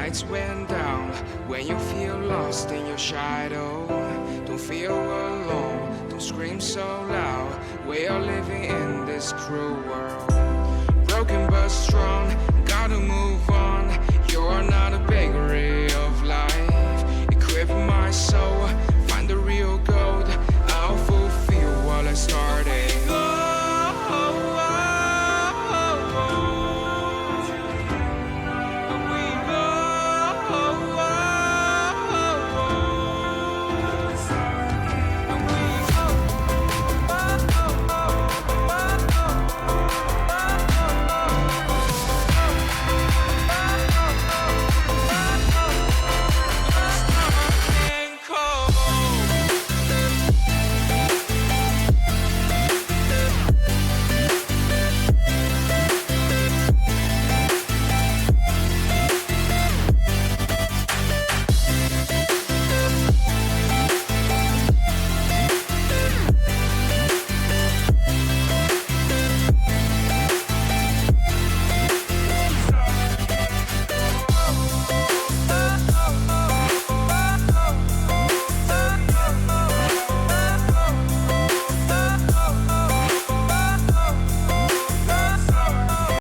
lights went down, when you feel lost in your shadow, don't feel alone, don't scream so loud. We are living in this cruel world, broken but strong, gotta move on.